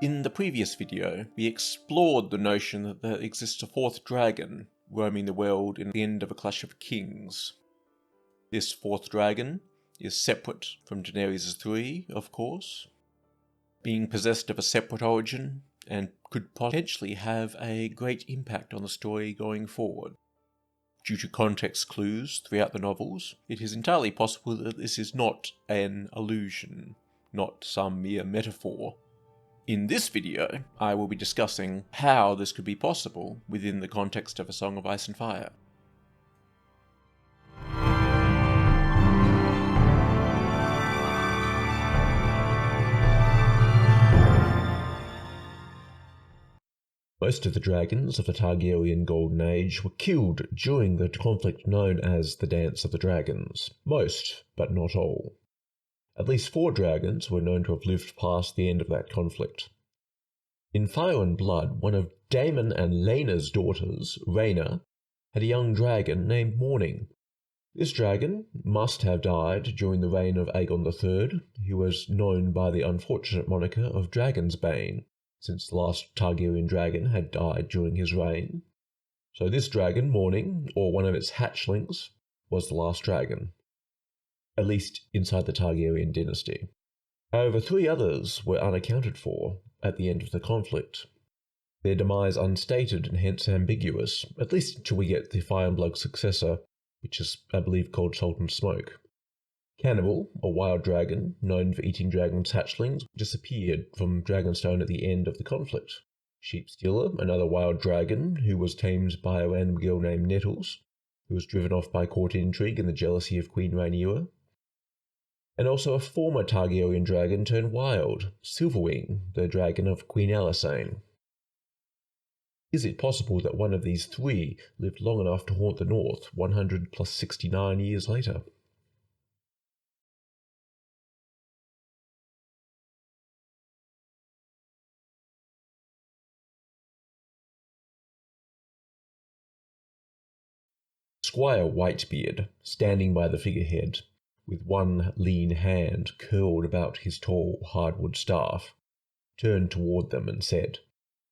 In the previous video, we explored the notion that there exists a fourth dragon roaming the world in the end of a clash of kings. This fourth dragon is separate from Daenerys' three, of course, being possessed of a separate origin, and could potentially have a great impact on the story going forward. Due to context clues throughout the novels, it is entirely possible that this is not an illusion, not some mere metaphor. In this video, I will be discussing how this could be possible within the context of A Song of Ice and Fire. Most of the dragons of the Targaryen Golden Age were killed during the conflict known as the Dance of the Dragons. Most, but not all. At least 4 dragons were known to have lived past the end of that conflict. In Fire and Blood, one of Daemon and Laena's daughters, Rhaena, had a young dragon named Morning. This dragon must have died during the reign of Aegon III, who was known by the unfortunate moniker of Dragonsbane, since the last Targaryen dragon had died during his reign. So this dragon, Morning, or one of its hatchlings, was the last dragon, at least inside the Targaryen dynasty. However, 3 others were unaccounted for at the end of the conflict, their demise unstated and hence ambiguous, at least until we get the Fire and Blood successor, which is, I believe, called Salt and Smoke. Cannibal, a wild dragon known for eating dragons' hatchlings, disappeared from Dragonstone at the end of the conflict. Sheepstealer, another wild dragon who was tamed by a random girl named Nettles, who was driven off by court intrigue and the jealousy of Queen Rhaenyra. And also a former Targaryen dragon turned wild, Silverwing, the dragon of Queen Alysanne. Is it possible that one of these 3 lived long enough to haunt the North 100 plus 69 years later? Squire Whitebeard, standing by the figurehead, with one lean hand curled about his tall hardwood staff, turned toward them and said,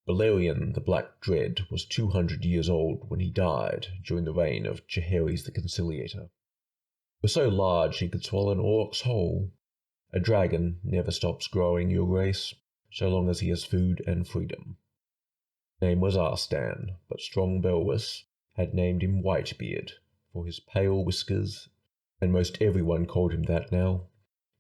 "Balerion the Black Dread was 200 years old when he died during the reign of Jaehaerys the Conciliator. He was so large he could swallow an orc's whole. A dragon never stops growing, your grace, so long as he has food and freedom. His name was Arstan, but strong Belwys had named him Whitebeard for his pale whiskers, and most everyone called him that now.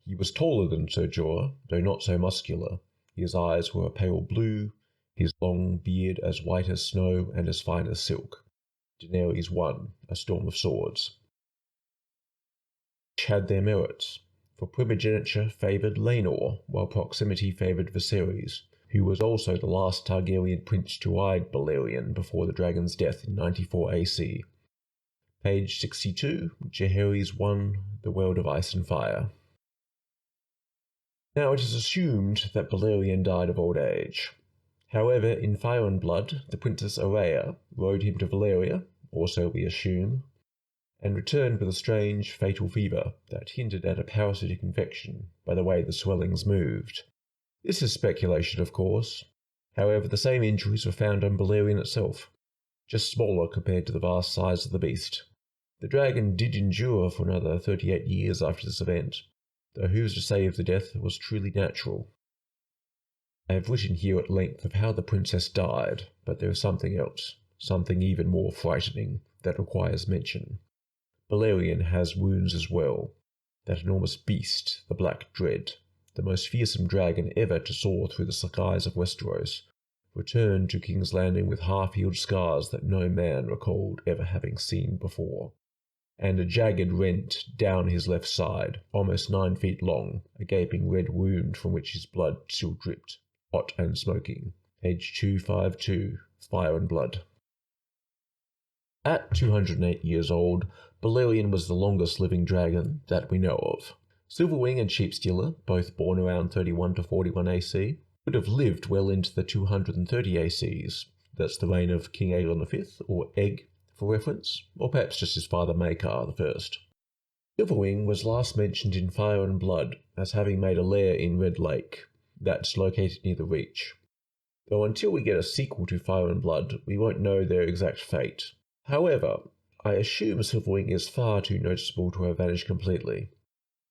He was taller than Ser Jorah, though not so muscular. His eyes were a pale blue, his long beard as white as snow and as fine as silk. Daenerys won a storm of swords." Each had their merits, for primogeniture favoured Laenor, while proximity favoured Viserys, who was also the last Targaryen prince to ride Balerion before the dragon's death in 94 AC. Page 62, Jaehaerys won the world of Ice and Fire. Now it is assumed that Balerion died of old age. However, in Fire and Blood, the Princess Araya rode him to Valyria, or so we assume, and returned with a strange, fatal fever that hinted at a parasitic infection by the way the swellings moved. This is speculation, of course. However, the same injuries were found on Balerion itself, just smaller compared to the vast size of the beast. The dragon did endure for another 38 years after this event, though who's to say if the death was truly natural? I have written here at length of how the princess died, but there is something else, something even more frightening, that requires mention. Balerion has wounds as well. That enormous beast, the Black Dread, the most fearsome dragon ever to soar through the skies of Westeros, returned to King's Landing with half-healed scars that no man recalled ever having seen before, and a jagged rent down his left side, almost 9 feet long, a gaping red wound from which his blood still dripped, hot and smoking. Page 252, Fire and Blood. At 208 years old, Balerion was the longest living dragon that we know of. Silverwing and Sheepstealer, both born around 31 to 41 AC, would have lived well into the 230 ACs. That's the reign of King Aegon V, or Egg for reference, or perhaps just his father Maekar I. Silverwing was last mentioned in Fire and Blood as having made a lair in Red Lake, that's located near the Reach. Though until we get a sequel to Fire and Blood, we won't know their exact fate. However, I assume Silverwing is far too noticeable to have vanished completely.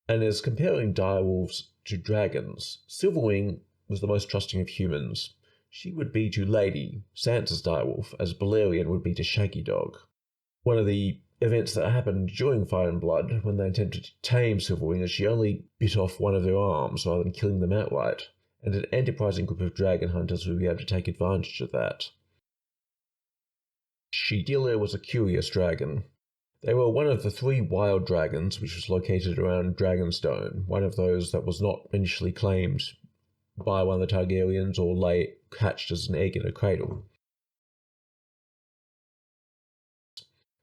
And as comparing direwolves to dragons, Silverwing was the most trusting of humans. She would be to Lady, Sansa's direwolf, as Balerion would be to Shaggy Dog. One of the events that happened during Fire and Blood, when they attempted to tame Silverwing, is she only bit off one of their arms rather than killing them outright, and an enterprising group of dragon hunters would be able to take advantage of that. Sheepstealer was a curious dragon. They were one of the 3 wild dragons which was located around Dragonstone, one of those that was not initially claimed by one of the Targaryens or hatched as an egg in a cradle.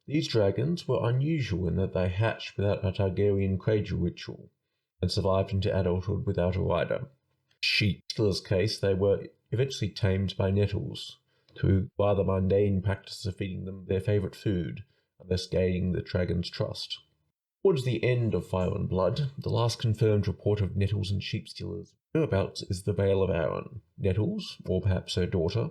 These dragons were unusual in that they hatched without a Targaryen cradle ritual, and survived into adulthood without a rider. Sheepstealer's case, they were eventually tamed by nettles, through rather mundane practice of feeding them their favourite food, and thus gaining the dragon's trust. Towards the end of Fire and Blood, the last confirmed report of Nettles and Sheepstealers whereabouts is the Vale of Arryn. Nettles, or perhaps her daughter,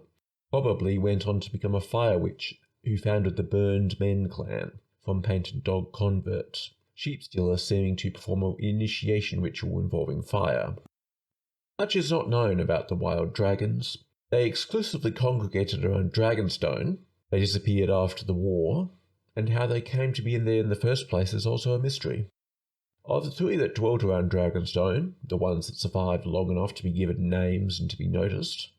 probably went on to become a fire witch who founded the Burned Men clan from painted dog converts, Sheepstealer seeming to perform an initiation ritual involving fire. Much is not known about the wild dragons. They exclusively congregated around Dragonstone, they disappeared after the war, and how they came to be in there in the first place is also a mystery. Of the 3 that dwelt around Dragonstone, the ones that survived long enough to be given names and to be noticed,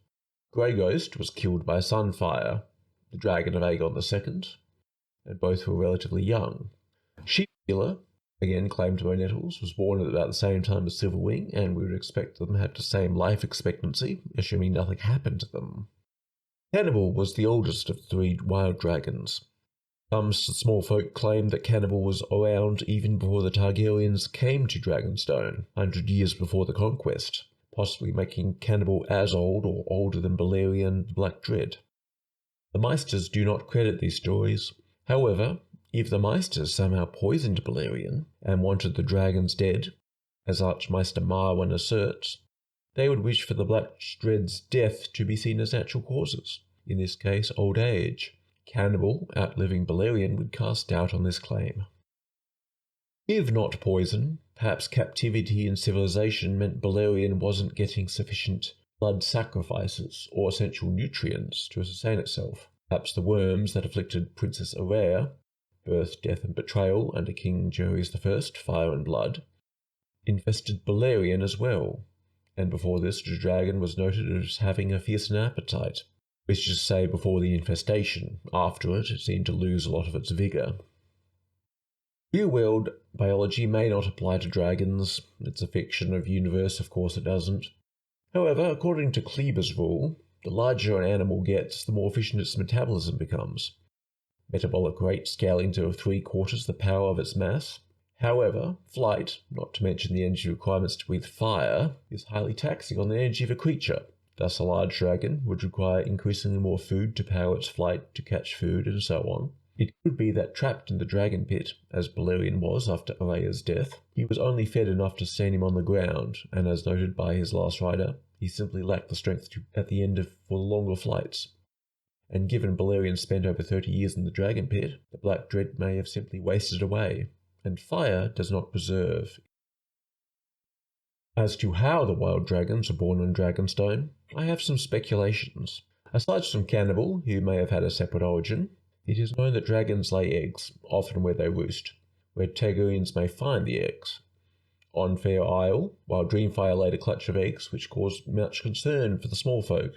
Grey Ghost was killed by Sunfire, the dragon of Aegon II, and both were relatively young. Sheepstealer, again claimed by Nettles, was born at about the same time as Silverwing, and we would expect them to have the same life expectancy, assuming nothing happened to them. Cannibal was the oldest of the 3 wild dragons. Some small folk claim that Cannibal was around even before the Targaryens came to Dragonstone, 100 years before the conquest, possibly making Cannibal as old or older than Balerion the Black Dread. The Meisters do not credit these stories. However, if the Meisters somehow poisoned Balerion and wanted the dragons dead, as Archmeister Marwyn asserts, they would wish for the Black Dread's death to be seen as natural causes, in this case old age. Cannibal, outliving Balerion, would cast doubt on this claim. If not poison, perhaps captivity and civilization meant Balerion wasn't getting sufficient blood sacrifices or essential nutrients to sustain itself. Perhaps the worms that afflicted Princess Araya, birth, death and betrayal under King Jaehaerys I, Fire and Blood, infested Balerion as well, and before this the dragon was noted as having a fearsome appetite, which is to say before the infestation. After it seemed to lose a lot of its vigour. Real-world biology may not apply to dragons. It's a fiction of universe, of course it doesn't. However, according to Kleber's rule, the larger an animal gets, the more efficient its metabolism becomes. Metabolic rate scaling to 3/4 the power of its mass. However, flight, not to mention the energy requirements to breathe fire, is highly taxing on the energy of a creature. Thus a large dragon would require increasingly more food to power its flight, to catch food, and so on. It could be that trapped in the dragon pit, as Balerion was after Araya's death, he was only fed enough to sustain him on the ground, and as noted by his last rider, he simply lacked the strength at the end for the longer flights. And given Balerion spent over 30 years in the dragon pit, the Black Dread may have simply wasted away, and fire does not preserve. As to how the wild dragons were born on Dragonstone, I have some speculations. Aside from Cannibal, who may have had a separate origin, it is known that dragons lay eggs, often where they roost, where Targaryens may find the eggs. On Fair Isle, while Dreamfire laid a clutch of eggs which caused much concern for the small folk.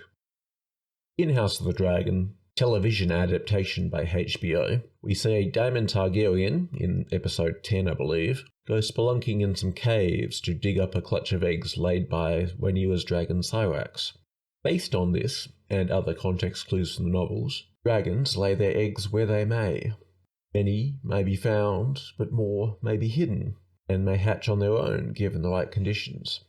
In House of the Dragon, television adaptation by HBO, we see Daemon Targaryen, in episode 10 I believe, go spelunking in some caves to dig up a clutch of eggs laid by Rhaenyra's dragon Syrax. Based on this, and other context clues from the novels, dragons lay their eggs where they may. Many may be found, but more may be hidden, and may hatch on their own given the right conditions.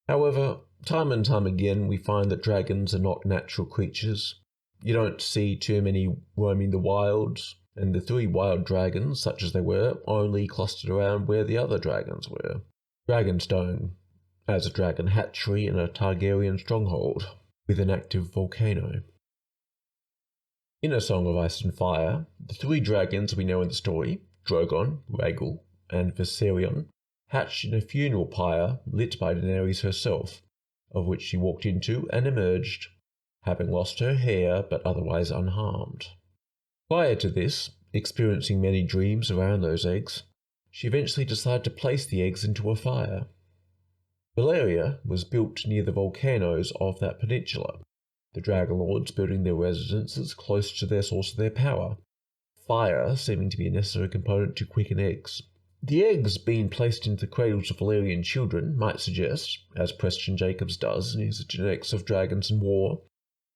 However, time and time again we find that dragons are not natural creatures. You don't see too many roaming the wilds, and the 3 wild dragons, such as they were, only clustered around where the other dragons were. Dragonstone, as a dragon hatchery and a Targaryen stronghold, with an active volcano. In A Song of Ice and Fire, the 3 dragons we know in the story, Drogon, Rhaegal, and Viserion, hatched in a funeral pyre lit by Daenerys herself, of which she walked into and emerged, having lost her hair but otherwise unharmed. Prior to this, experiencing many dreams around those eggs, she eventually decided to place the eggs into a fire. Valeria was built near the volcanoes of that peninsula, the Dragonlords building their residences close to their source of their power, fire seeming to be a necessary component to quicken eggs. The eggs being placed into the cradles of Valerian children might suggest, as Preston Jacobs does in his Genetics of Dragons and War,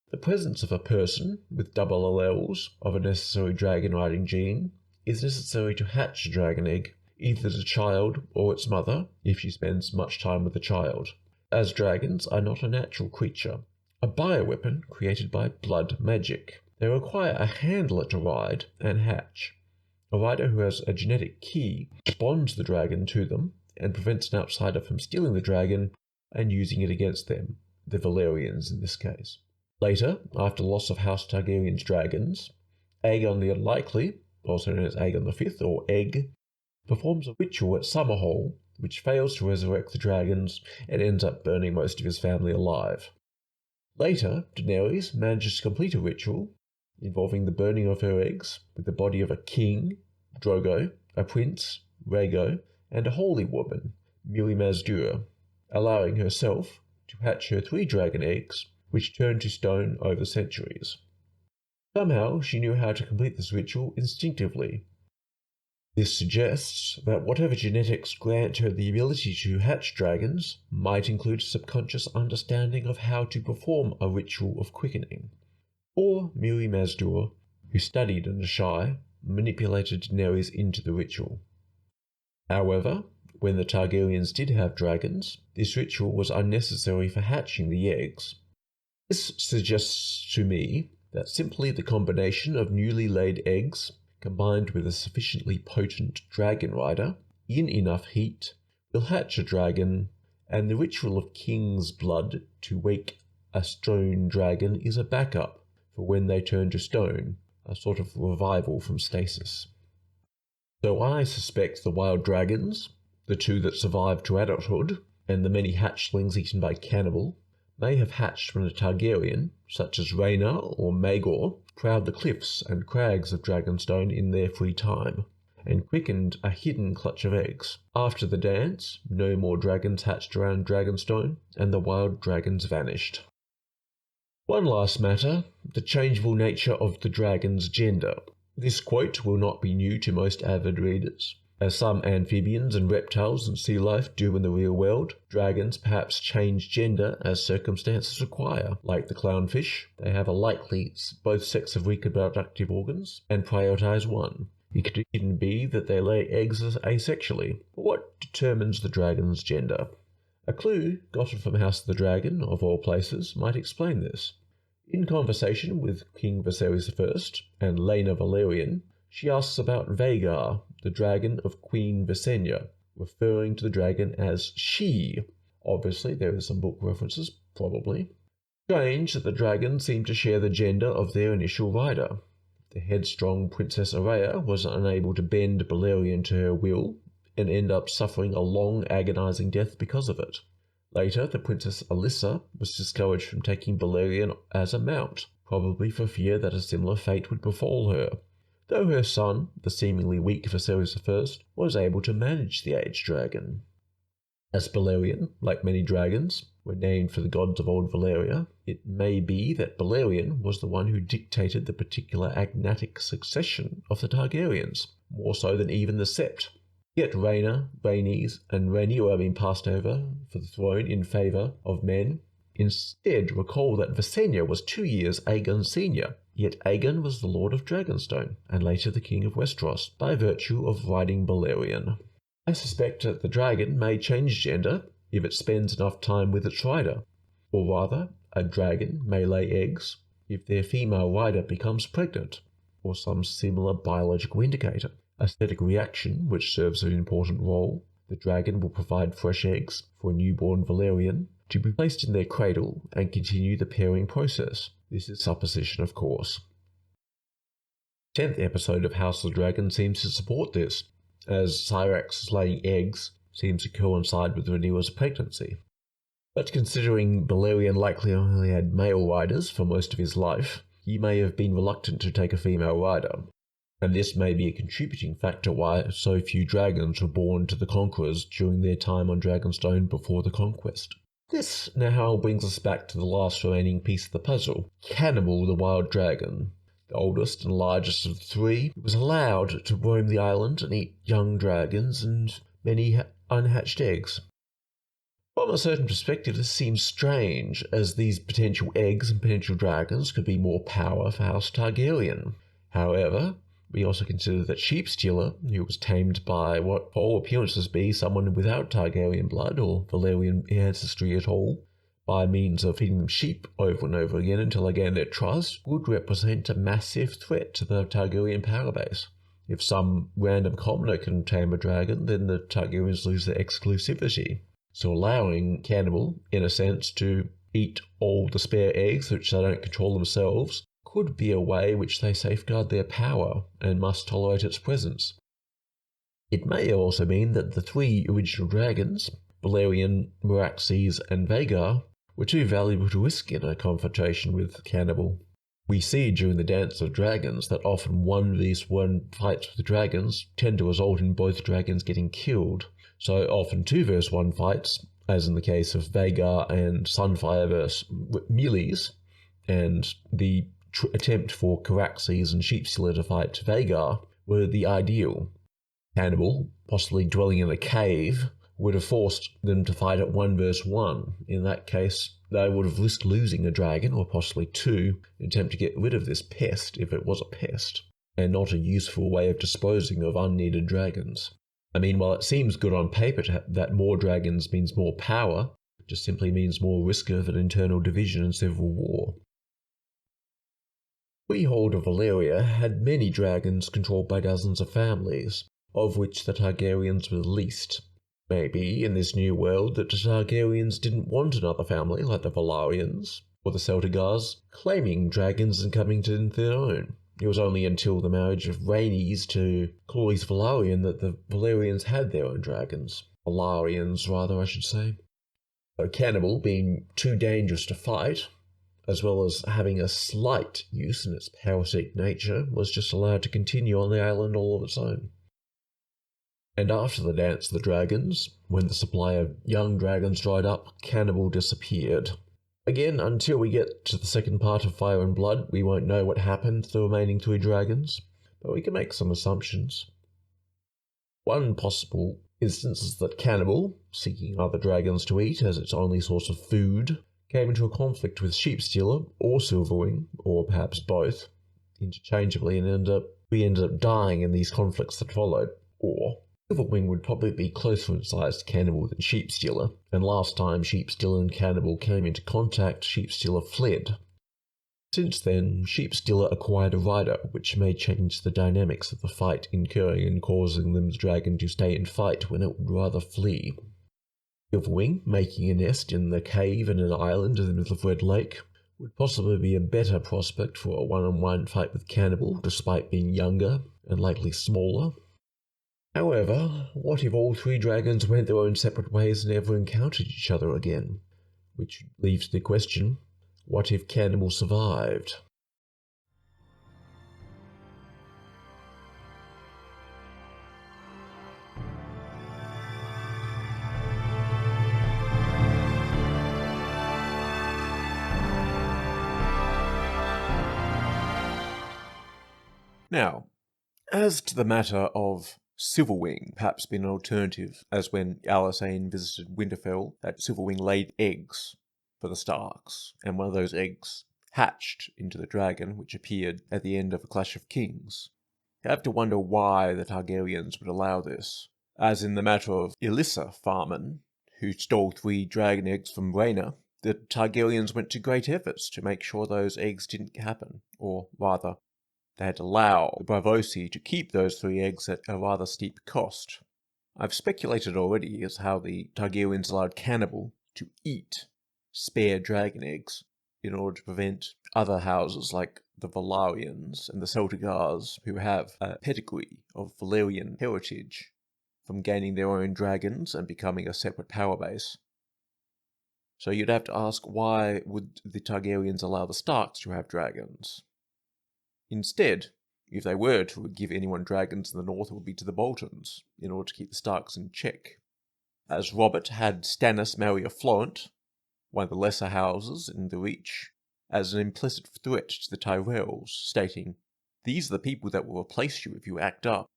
the presence of a person with double alleles of a necessary dragon-riding gene is necessary to hatch a dragon egg, either the child or its mother, if she spends much time with the child, as dragons are not a natural creature, a bioweapon created by blood magic. They require a handler to ride and hatch, a rider who has a genetic key which bonds the dragon to them and prevents an outsider from stealing the dragon and using it against them, the Valerians in this case. Later, after the loss of House Targaryen's dragons, Aegon the Unlikely, also known as Aegon V or Egg, performs a ritual at Summerhall which fails to resurrect the dragons and ends up burning most of his family alive. Later, Daenerys manages to complete a ritual involving the burning of her eggs with the body of a king, Drogo, a prince, Rhaego, and a holy woman, Miri Mazdur, allowing herself to hatch her 3 dragon eggs, which turned to stone over centuries. Somehow she knew how to complete this ritual instinctively. This suggests that whatever genetics grant her the ability to hatch dragons might include a subconscious understanding of how to perform a ritual of quickening. Or Miri Mazdur, who studied in the Shire, manipulated Daenerys into the ritual. However, when the Targaryens did have dragons, this ritual was unnecessary for hatching the eggs. This suggests to me that simply the combination of newly laid eggs combined with a sufficiently potent dragon rider in enough heat will hatch a dragon, and the ritual of king's blood to wake a stone dragon is a backup for when they turn to stone, a sort of revival from stasis. So I suspect the wild dragons, the 2 that survived to adulthood, and the many hatchlings eaten by Cannibal, may have hatched when a Targaryen, such as Rhaena or Maegor, prowled the cliffs and crags of Dragonstone in their free time, and quickened a hidden clutch of eggs. After the dance, no more dragons hatched around Dragonstone, and the wild dragons vanished. One last matter, the changeable nature of the dragon's gender. This quote will not be new to most avid readers. As some amphibians and reptiles and sea life do in the real world, dragons perhaps change gender as circumstances require. Like the clownfish, they have a likely both sex of reproductive organs and prioritize one. It could even be that they lay eggs asexually. But what determines the dragon's gender? A clue gotten from House of the Dragon, of all places, might explain this. In conversation with King Viserys I and Laena Valerian, she asks about Vhagar, the dragon of Queen Visenya, referring to the dragon as she. Obviously, there are some book references, probably. Strange that the dragons seem to share the gender of their initial rider. The headstrong Princess Araya was unable to bend Balerion to her will, and end up suffering a long, agonizing death because of it. Later, the Princess Alyssa was discouraged from taking Balerion as a mount, probably for fear that a similar fate would befall her, though her son, the seemingly weak Viserys I, was able to manage the aged dragon. As Balerion, like many dragons, were named for the gods of old Valyria, it may be that Balerion was the one who dictated the particular agnatic succession of the Targaryens, more so than even the Sept. Yet Rhaena, Rhaenys, and Rhaenyra being passed over for the throne in favour of men. Instead, recall that Visenya was 2 years Aegon Senior, Yet Aegon was the Lord of Dragonstone, and later the King of Westeros, by virtue of riding Balerion. I suspect that the dragon may change gender if it spends enough time with its rider, or rather, a dragon may lay eggs if their female rider becomes pregnant, or some similar biological indicator. A static reaction which serves an important role. The dragon will provide fresh eggs for a newborn Balerion to be placed in their cradle and continue the pairing process. This is supposition, of course. 10th episode of House of the Dragon seems to support this, as Syrax's laying eggs seems to coincide with Rhaenyra's pregnancy. But considering Balerion likely only had male riders for most of his life, he may have been reluctant to take a female rider, and this may be a contributing factor why so few dragons were born to the conquerors during their time on Dragonstone before the conquest. This now brings us back to the last remaining piece of the puzzle, Cannibal the wild dragon. The oldest and largest of the three, was allowed to roam the island and eat young dragons and many unhatched eggs. From a certain perspective, this seems strange, as these potential eggs and potential dragons could be more power for House Targaryen. However, we also consider that Sheepstealer, who was tamed by what for all appearances be someone without Targaryen blood or Valerian ancestry at all, by means of feeding them sheep over and over again until they gain their trust, would represent a massive threat to the Targaryen power base. If some random commoner can tame a dragon, then the Targaryens lose their exclusivity. So allowing Cannibal, in a sense, to eat all the spare eggs which they don't control themselves, could be a way which they safeguard their power and must tolerate its presence. It may also mean that the three original dragons, Balerion, Meraxes, and Vhagar, were too valuable to risk in a confrontation with Cannibal. We see during the Dance of Dragons that often 1v1 fights with dragons tend to result in both dragons getting killed, so often 2v1 fights, as in the case of Vhagar and Sunfire vs. Mealy's, and the attempt for Caraxes and Sheepstealer to fight Vhagar, were the ideal. Cannibal, possibly dwelling in a cave, would have forced them to fight at 1 versus 1. In that case, they would have risked losing a dragon, or possibly two, in an attempt to get rid of this pest, if it was a pest, and not a useful way of disposing of unneeded dragons. I mean, while it seems good on paper that more dragons means more power, it just simply means more risk of an internal division and civil war. Freehold of Valyria had many dragons controlled by dozens of families, of which the Targaryens were the least. Maybe, in this new world, that the Targaryens didn't want another family like the Velaryons, or the Celtigars, claiming dragons and coming to their own. It was only until the marriage of Rhaenys to Corlys Velaryon that the Velaryons had their own dragons. Velaryons, rather, I should say. So Cannibal, being too dangerous to fight, as well as having a slight use in its parasitic nature, was just allowed to continue on the island all of its own. And after the Dance of the Dragons, when the supply of young dragons dried up, Cannibal disappeared. Again, until we get to the second part of Fire and Blood, we won't know what happened to the remaining three dragons, but we can make some assumptions. One possible instance is that Cannibal, seeking other dragons to eat as its only source of food, came into a conflict with Sheepstealer or Silverwing, or perhaps both, interchangeably, and we ended up dying in these conflicts that followed. Or Silverwing would probably be closer in size to Cannibal than Sheepstealer, and last time Sheepstealer and Cannibal came into contact, Sheepstealer fled. Since then, Sheepstealer acquired a rider, which may change the dynamics of the fight incurring and causing the dragon to stay and fight when it would rather flee. Silverwing, making a nest in the cave in an island in the middle of Red Lake, would possibly be a better prospect for a one-on-one fight with Cannibal, despite being younger and likely smaller. However, what if all three dragons went their own separate ways and never encountered each other again? Which leaves the question, what if Cannibal survived? Now, as to the matter of Silverwing perhaps being an alternative, as when Alysanne visited Winterfell, that Silverwing laid eggs for the Starks, and one of those eggs hatched into the dragon which appeared at the end of A Clash of Kings. You have to wonder why the Targaryens would allow this, as in the matter of Elissa Farman, who stole 3 dragon eggs from Rhaena. The Targaryens went to great efforts to make sure those eggs didn't happen, or rather, they had to allow the Braavosi to keep those 3 eggs at a rather steep cost. I've speculated already as how the Targaryens allowed Cannibal to eat spare dragon eggs in order to prevent other houses like the Valarians and the Celtigars, who have a pedigree of Valerian heritage, from gaining their own dragons and becoming a separate power base. So you'd have to ask, why would the Targaryens allow the Starks to have dragons? Instead, if they were to give anyone dragons in the north, it would be to the Boltons, in order to keep the Starks in check. As Robert had Stannis marry a Florent, one of the lesser houses in the Reach, as an implicit threat to the Tyrells, stating, "These are the people that will replace you if you act up."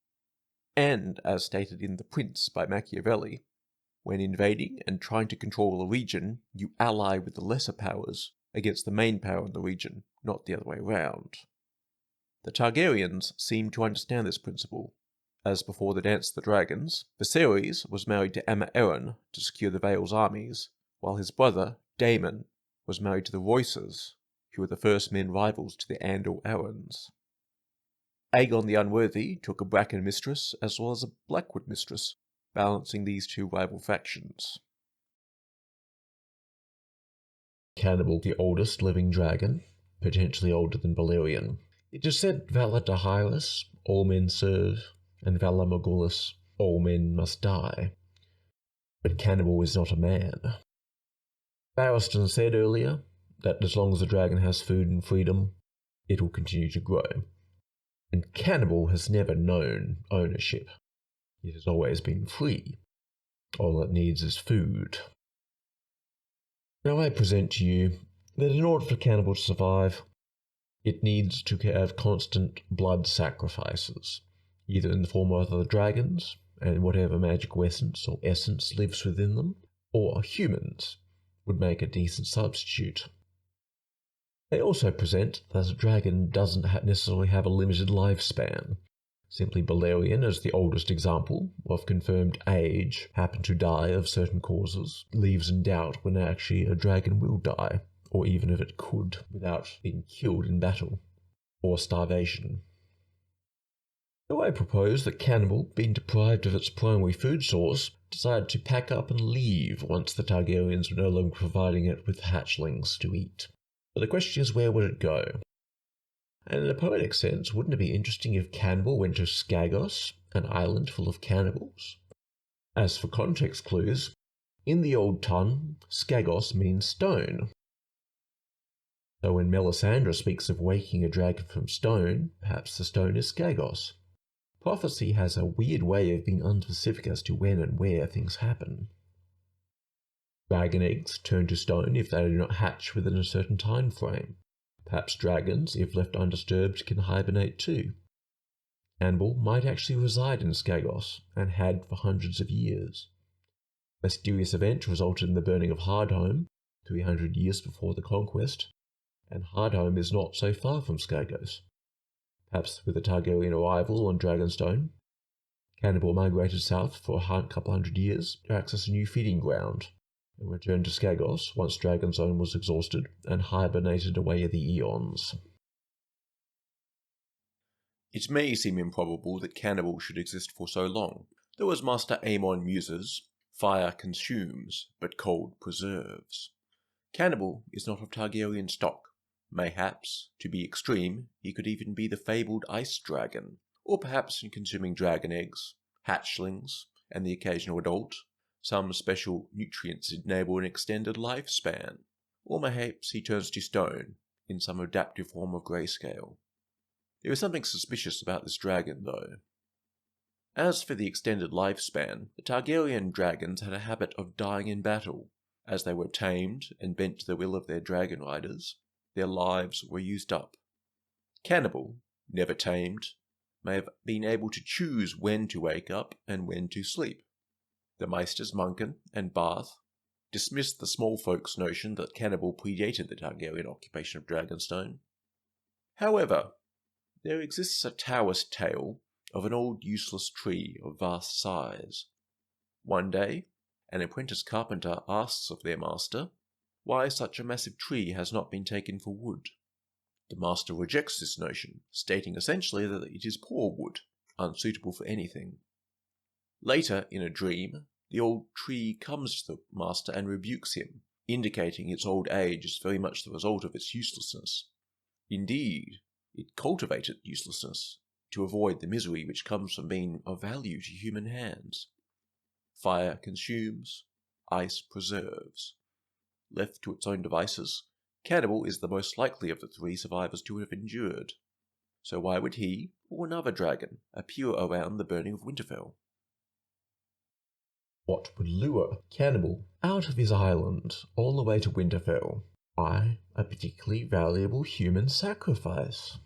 And, as stated in The Prince by Machiavelli, when invading and trying to control a region, you ally with the lesser powers against the main power in the region, not the other way around. The Targaryens seem to understand this principle, as before the Dance of the Dragons, Viserys was married to Aemma Arryn to secure the Vale's armies, while his brother, Daemon, was married to the Royces, who were the first men rivals to the Andor Arryns. Aegon the Unworthy took a Bracken mistress as well as a Blackwood mistress, balancing these 2 rival factions. Cannibal, the oldest living dragon, potentially older than Balerion. It is said Valar Dohaeris, all men serve, and Valar Morghulis, all men must die. But Cannibal is not a man. Barristan said earlier that as long as the dragon has food and freedom, it will continue to grow. And Cannibal has never known ownership. It has always been free. All it needs is food. Now I present to you that in order for Cannibal to survive, it needs to have constant blood sacrifices, either in the form of other dragons and whatever magical essence or essence lives within them, or humans would make a decent substitute. They also present that a dragon doesn't necessarily have a limited lifespan. Simply Balerion, as the oldest example of confirmed age, happened to die of certain causes, leaves in doubt when actually a dragon will die, or even if it could, without being killed in battle, or starvation. So I propose that Cannibal, being deprived of its primary food source, decided to pack up and leave once the Targaryens were no longer providing it with hatchlings to eat. But the question is, where would it go? And in a poetic sense, wouldn't it be interesting if Cannibal went to Skagos, an island full of cannibals? As for context clues, in the Old Tongue, Skagos means stone. So when Melisandre speaks of waking a dragon from stone, perhaps the stone is Skagos. Prophecy has a weird way of being unspecific as to when and where things happen. Dragon eggs turn to stone if they do not hatch within a certain time frame. Perhaps dragons, if left undisturbed, can hibernate too. Cannibal might actually reside in Skagos, and had for hundreds of years. A mysterious event resulted in the burning of Hardhome, 300 years before the conquest, and Hardhome is not so far from Skagos. Perhaps with the Targaryen arrival on Dragonstone, Cannibal migrated south for a couple hundred years to access a new feeding ground, and returned to Skagos once Dragonstone was exhausted and hibernated away the eons. It may seem improbable that Cannibal should exist for so long, though as Master Aemon muses, fire consumes, but cold preserves. Cannibal is not of Targaryen stock. Mayhaps, to be extreme, he could even be the fabled ice dragon, or perhaps in consuming dragon eggs, hatchlings, and the occasional adult, some special nutrients enable an extended lifespan, or mayhaps he turns to stone in some adaptive form of grayscale. There is something suspicious about this dragon, though. As for the extended lifespan, the Targaryen dragons had a habit of dying in battle. As they were tamed and bent to the will of their dragon riders, their lives were used up. Cannibal, never tamed, may have been able to choose when to wake up and when to sleep. The Meisters Munken and Bath dismissed the small folks' notion that Cannibal predated the Targaryen occupation of Dragonstone. However, there exists a Taoist tale of an old useless tree of vast size. One day, an apprentice carpenter asks of their master why such a massive tree has not been taken for wood. The master rejects this notion, stating essentially that it is poor wood, unsuitable for anything. Later, in a dream, the old tree comes to the master and rebukes him, indicating its old age is very much the result of its uselessness. Indeed, it cultivated uselessness to avoid the misery which comes from being of value to human hands. Fire consumes, ice preserves. Left to its own devices, Cannibal is the most likely of the three survivors to have endured. So why would he, or another dragon, appear around the burning of Winterfell? What would lure Cannibal out of his island all the way to Winterfell? Why, a particularly valuable human sacrifice.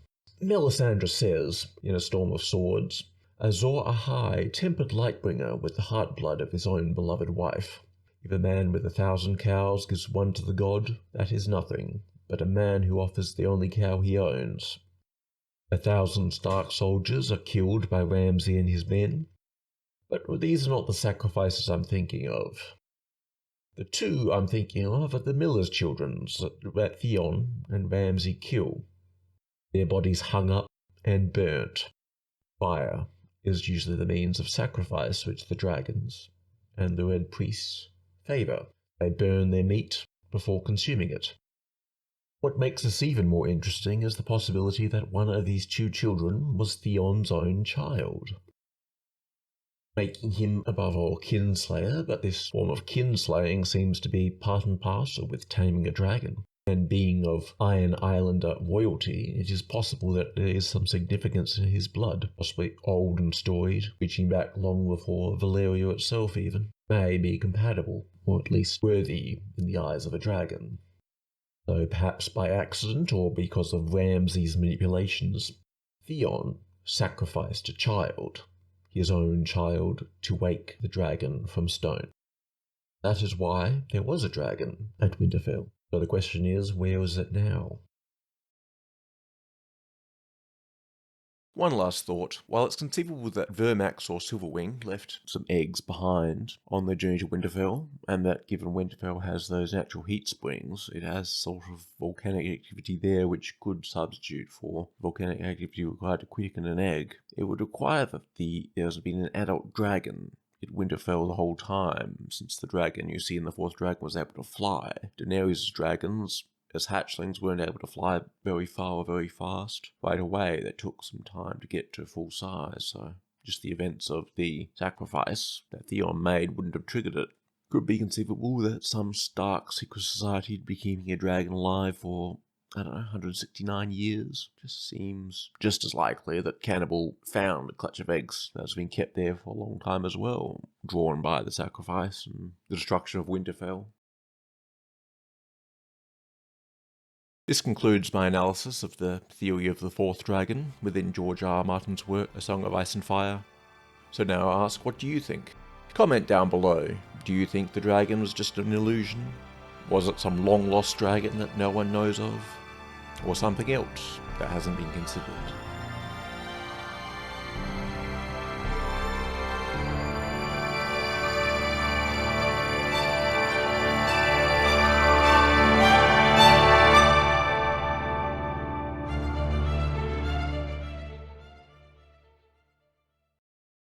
Melisandre says, in A Storm of Swords, Azor Ahai tempered Lightbringer with the heart-blood of his own beloved wife. If a man with 1,000 cows gives one to the god, that is nothing, but a man who offers the only cow he owns. 1,000 Stark soldiers are killed by Ramsay and his men, but these are not the sacrifices I'm thinking of. The two I'm thinking of are the miller's children that Theon and Ramsay kill. Their bodies hung up and burnt. Fire is usually the means of sacrifice which the dragons and the Red Priests favour. They burn their meat before consuming it. What makes this even more interesting is the possibility that one of these two children was Theon's own child, making him above all kinslayer, but this form of kinslaying seems to be part and parcel with taming a dragon. And being of Iron Islander royalty, it is possible that there is some significance in his blood, possibly old and storied, reaching back long before Valerio itself even, may be compatible, or at least worthy in the eyes of a dragon. So perhaps by accident or because of Ramsay's manipulations, Theon sacrificed a child, his own child, to wake the dragon from stone. That is why there was a dragon at Winterfell. So the question is, where is it now? One last thought. While it's conceivable that Vermax or Silverwing left some eggs behind on their journey to Winterfell, and that given Winterfell has those natural heat springs, it has sort of volcanic activity there which could substitute for volcanic activity required to quicken an egg, it would require that there's been an adult dragon at Winterfell the whole time, since the dragon you see in the fourth dragon was able to fly. Daenerys' dragons, as hatchlings, weren't able to fly very far or very fast right away. They took some time to get to full size, so just the events of the sacrifice that Theon made wouldn't have triggered it. Could be conceivable that some Stark secret society had been keeping a dragon alive for, 169 years. Just seems just as likely that Cannibal found a clutch of eggs that's been kept there for a long time as well, drawn by the sacrifice and the destruction of Winterfell. This concludes my analysis of the theory of the fourth dragon within George R. R. Martin's work, A Song of Ice and Fire. So now I ask, what do you think? Comment down below. Do you think the dragon was just an illusion? Was it some long-lost dragon that no one knows of? Or something else that hasn't been considered?